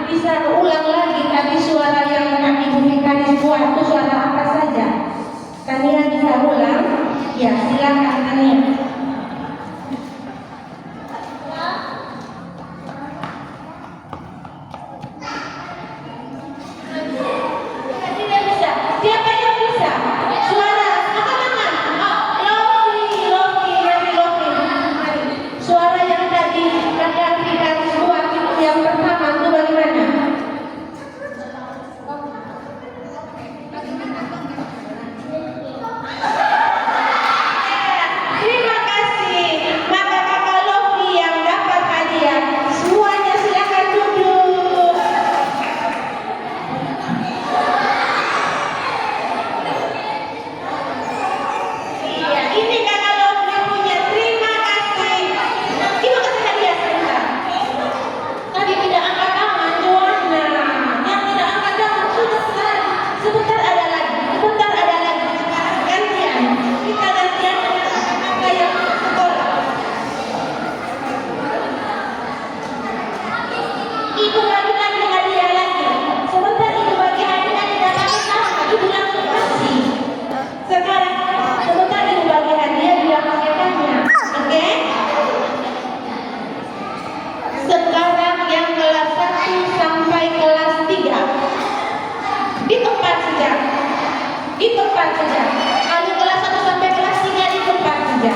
bisa ulang lagi tadi suara yang Ibu Ikaris buat itu suara apa saja? Tania bisa ulang? Ya, silakan Tania. Siapa yang bisa? Suara, angkat tangan. Lofi, mari. Suara yang tadi Kakak Ikaris buat itu yang pertama itu bagaimana? Terima kasih. Maka Kakak Lofi yang dapat hadiah. Semuanya silakan duduk. Iya, ini Kakak Lofi punya. Terima kasih. Ibu kasih hadiah sebentar. Tadi tidak angkat tangan, Joanna. Yang tidak angkat tangan sudah selesai. Sebentar ada lagi. Sekarang gantian. Kita gantian dengan kakak yang sekolah. Ibu bagi lagi hadiah lagi. Sebentar ibu bagi hadiah tidak pakai tangan. Ibu langsung kasih. Sekarang sebentar ibu bagi hadiah dia pakai tangan. Oke? Sekarang yang kelas 1 sampai kelas 3 di tempat saja. Kalau kelas 1 sampai kelas 3 di tempat saja.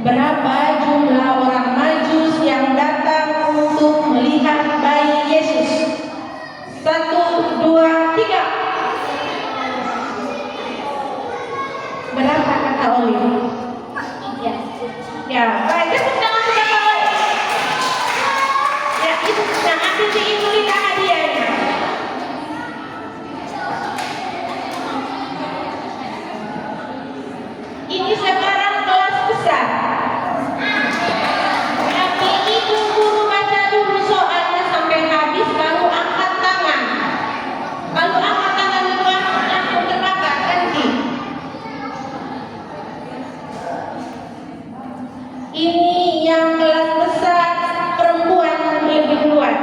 Berapa jumlah orang Majus yang datang untuk melihat bayi Yesus? 1, 2, 3. Berapa kata Oli? Ya, baik, tepuk tangan untuk Kak Oli. Ya, ibu, nah ambil di ibu Lina hadiahnya. Ini sekarang kelas besar. Tapi ibu guru baca dulu soalnya sampai habis baru angkat tangan. Kalau angkat tangan duluan langsung terbakar ganti. Ini yang kelas besar perempuan lebih duluan.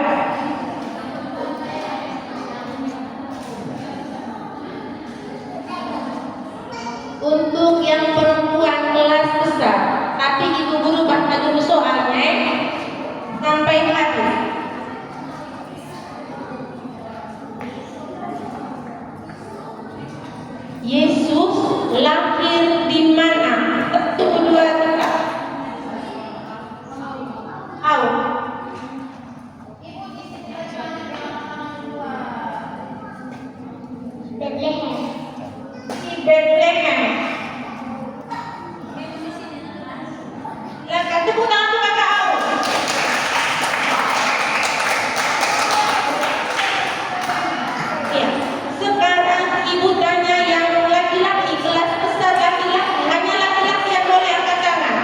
Untuk yang perempuan kelas besar, tapi ibu guru baca dulu soalnya sampai habis. Yesus lahir di mana? Satu, dua, tiga. Au. Bethlehem. Di Bethlehem. Silakan tepuk tangan untuk Kakak Au. Ya, sekarang ibu tanya yang laki-laki, kelas besar laki-laki, hanya laki-laki yang boleh angkat tangan.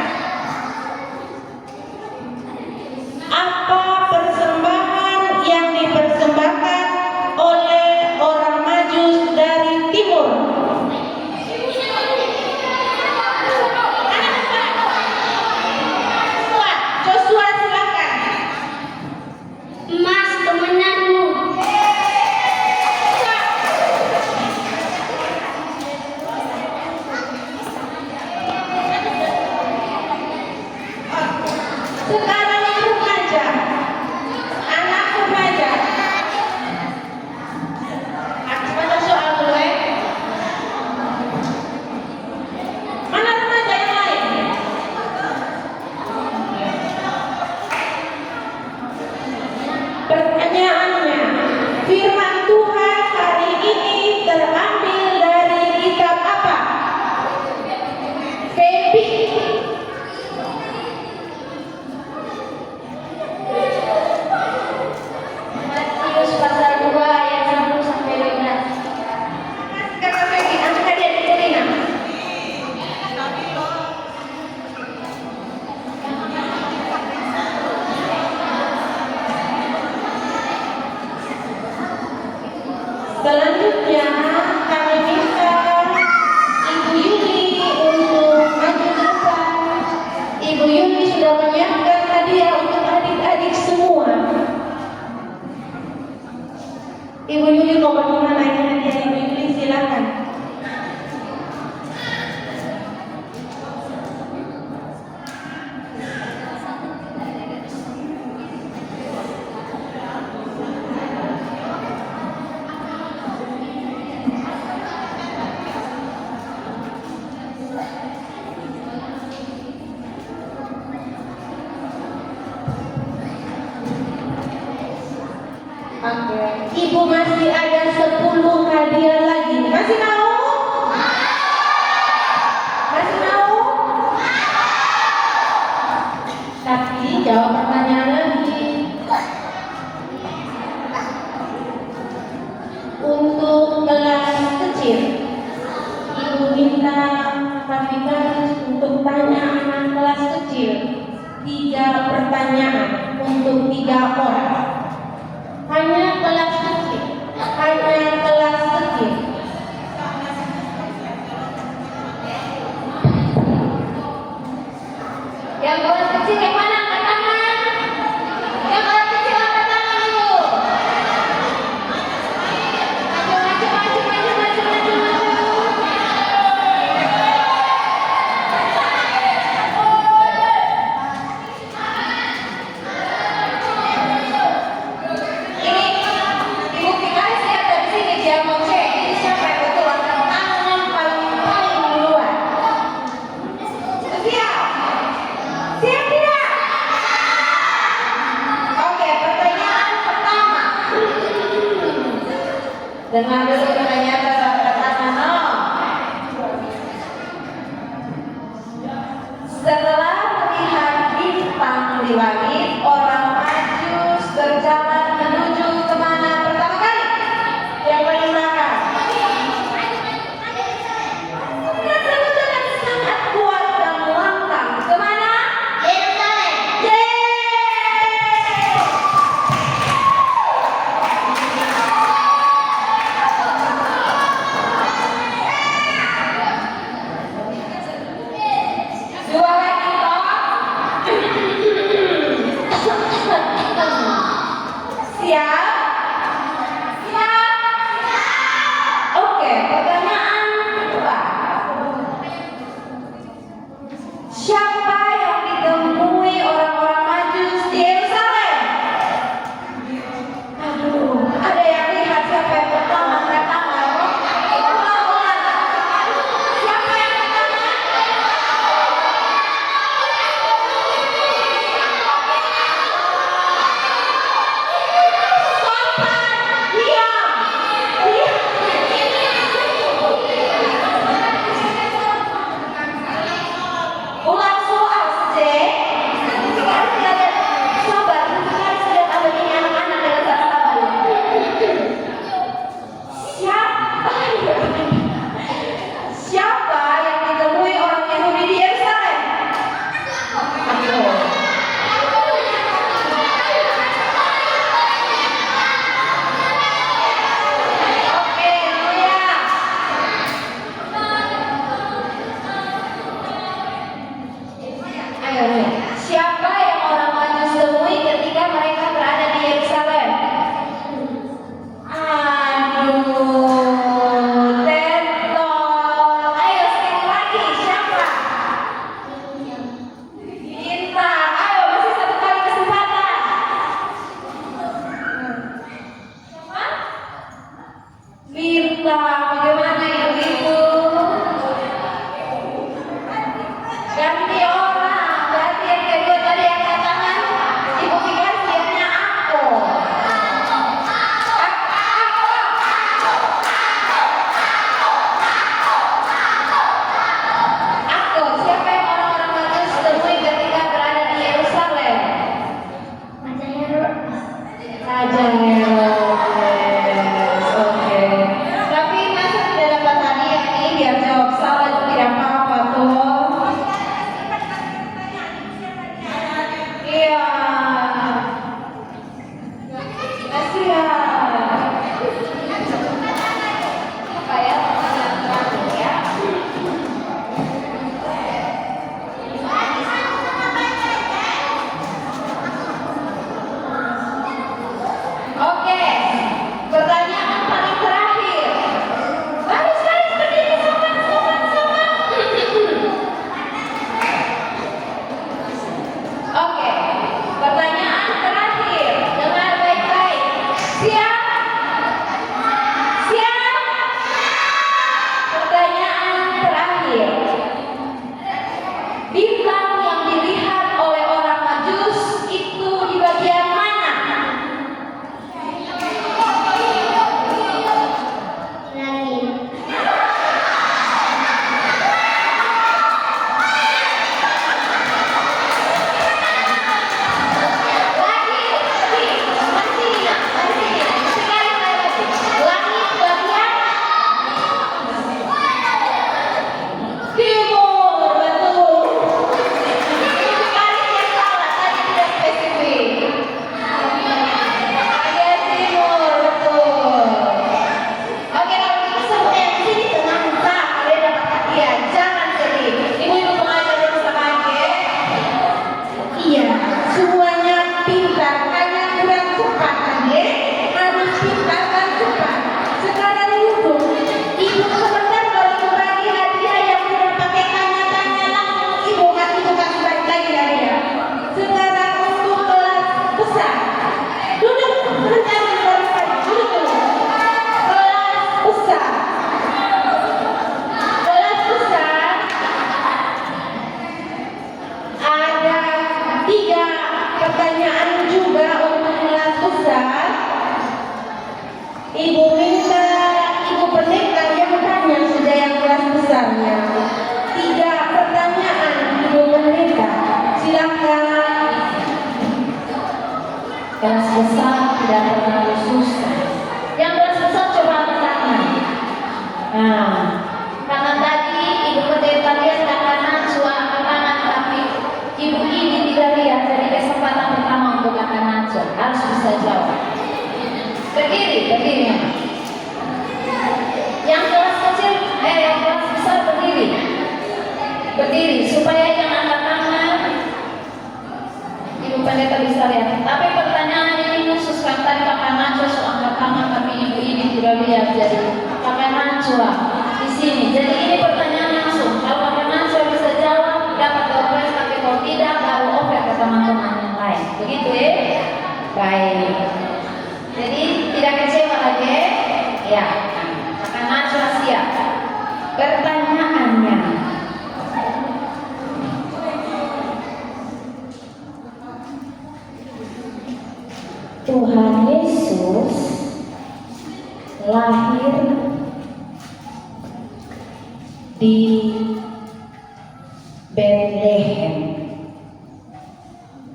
Apa persembahan yang dipersembahkan oleh orang Majus dari timur? Joshua, silakan. Emas kemenanmu. Sekarang remaja, anak remaja. Habis baca soal dulu ya. Mana remaja yang lain? Pertanyaannya, firman Tuhan hari ini terambil dari kitab apa? Feby. Matius pasal 2 ayat 1 sampai 12. Kata Feby, angkat hadiah di Kulina. Selanjutnya kami minta Ibu Yuli untuk maju ke depan. Ibu Yuli sudah menyiapkan hadiah untuk adik-adik semua. Ibu Yuli mau bagaimana ini hadiah Ibu Yuli, silakan. Ibu masih ada 10 hadiah lagi. Masih mau? Masih mau? Tapi jawab pertanyaan lagi. Untuk kelas kecil, Ibu minta Rafika untuk tanya anak kelas kecil 3 pertanyaan untuk 3 orang. Hanya kelas kecil, hanya kelas kecil. Yang kelas kecil yang mana? Angkat tangan. Yang kelas kecil angkat tangan dulu. Maju, maju, maju, maju, maju, maju, maju. Dengar dulu pertanyaan pertama, no. Setelah melihat bintang di langit, orang Majus berjalan menuju kemana pertama kali? Yang paling belakang. Mereka berjalan sangat kuat dan lantang. Kemana? Yerusalem. Dua lagi toh. Siap? Siap? Oke, pertanyaan kedua. Siapa yang ditemui orang-orang Majus di Yerusalem? Aduh, ada yang lihat siapa yang pertama angkat tangan? Ulang. Siapa yang pertama? Ulang soal saja. Sabar, sekali sudah tahu ini anak-anak dengan sabar. Siapa yang ditemui orang Yahudi di Yerusalem? Oke, Nuria. Ayo, Nuria. Siapa yang orang Majus temui ketika mereka berada di Yerusalem? Aduh, Tenton. Ayo sekali lagi, siapa? Bintang. Ayo, masih satu kali kesempatan. Siapa? Bintang. Bagaimana ibu-ibu? Ganti orang. Kelas besar tidak terlalu susah. Yang kelas besar coba angkat tangan. Nah, karena tadi Ibu Pendeta lihat kanan angkat tangan, tapi Ibu ini tidak lihat, jadi kesempatan pertama untuk angkat tangan harus bisa jawab. Berdiri. Yang kelas kecil, yang kelas besar berdiri supaya yang angkat tangan Ibu Pendeta bisa lihat. Tapi pertanyaan ini khusus kan tadi Kakak Najwa angkat tangan, tapi Ibu ini tidak lihat, jadi Kakak Najwa di sini. Jadi ini pertanyaan langsung. Kalau Kakak Najwa bisa jawab dapat dompet, tapi kalau tidak baru oper ke teman-teman yang lain. Begitu ya? Baik. Jadi tidak kecewa lagi ya. Kakak Najwa siap. Pertanyaannya, Tuhan Yesus lahir di Bethlehem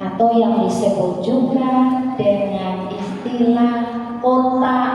atau yang disebut juga dengan istilah kota